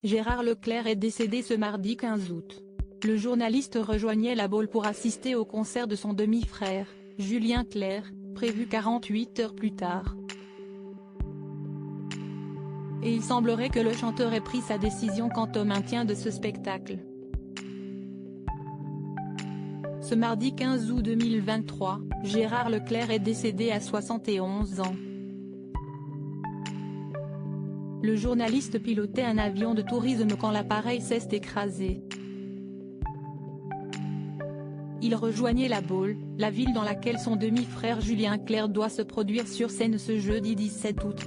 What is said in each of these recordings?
Gérard Leclerc est décédé ce mardi 15 août. Le journaliste rejoignait La Baule pour assister au concert de son demi-frère, Julien Clerc, prévu 48 heures plus tard. Et il semblerait que le chanteur ait pris sa décision quant au maintien de ce spectacle. Ce mardi 15 août 2023, Gérard Leclerc est décédé à 71 ans. Le journaliste pilotait un avion de tourisme quand l'appareil s'est écrasé. Il rejoignait La Baule, la ville dans laquelle son demi-frère Julien Clerc doit se produire sur scène ce jeudi 17 août.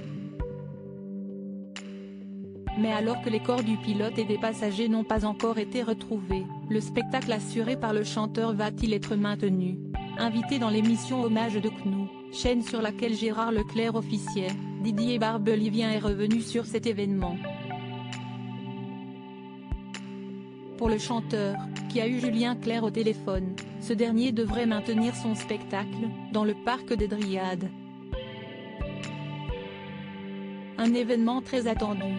Mais alors que les corps du pilote et des passagers n'ont pas encore été retrouvés, le spectacle assuré par le chanteur va-t-il être maintenu? Invité dans l'émission Hommage de CNOU, chaîne sur laquelle Gérard Leclerc officiait, Didier Barbelivien est revenu sur cet événement. Pour le chanteur, qui a eu Julien Clerc au téléphone, ce dernier devrait maintenir son spectacle, dans le parc des Dryades. Un événement très attendu.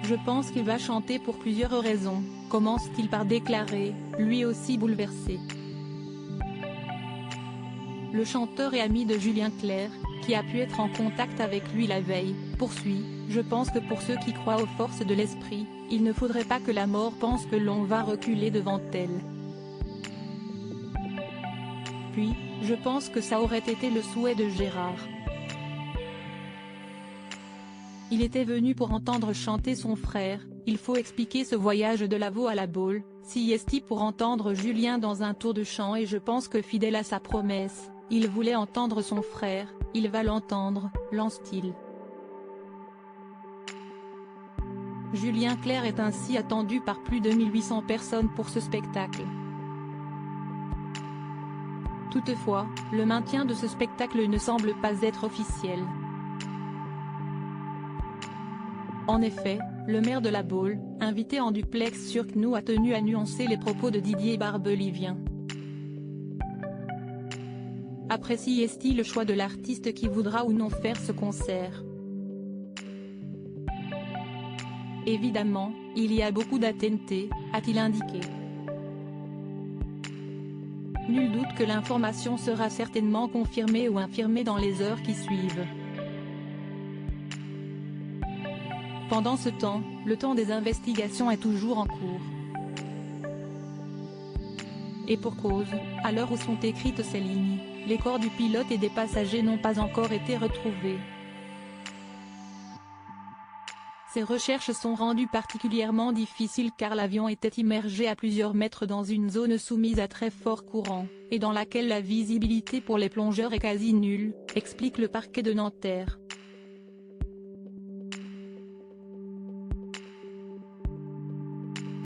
Je pense qu'il va chanter pour plusieurs raisons, commence-t-il par déclarer, lui aussi bouleversé. Le chanteur et ami de Julien Clerc, qui a pu être en contact avec lui la veille, poursuit, je pense que pour ceux qui croient aux forces de l'esprit, il ne faudrait pas que la mort pense que l'on va reculer devant elle. Puis, je pense que ça aurait été le souhait de Gérard. Il était venu pour entendre chanter son frère, il faut expliquer ce voyage de Lavaux à La Baule, si est pour entendre Julien dans un tour de chant et je pense que fidèle à sa promesse, il voulait entendre son frère, il va l'entendre, lance-t-il. Julien Clerc est ainsi attendu par plus de 1800 personnes pour ce spectacle. Toutefois, le maintien de ce spectacle ne semble pas être officiel. En effet, le maire de La Baule, invité en duplex sur CNOU a tenu à nuancer les propos de Didier Barbelivien. Apprécie-t-il le choix de l'artiste qui voudra ou non faire ce concert? Évidemment, il y a beaucoup d'attentes, a-t-il indiqué. Nul doute que l'information sera certainement confirmée ou infirmée dans les heures qui suivent. Pendant ce temps, le temps des investigations est toujours en cours. Et pour cause, à l'heure où sont écrites ces lignes, les corps du pilote et des passagers n'ont pas encore été retrouvés. Ces recherches sont rendues particulièrement difficiles car l'avion était immergé à plusieurs mètres dans une zone soumise à très fort courant, et dans laquelle la visibilité pour les plongeurs est quasi nulle, explique le parquet de Nanterre.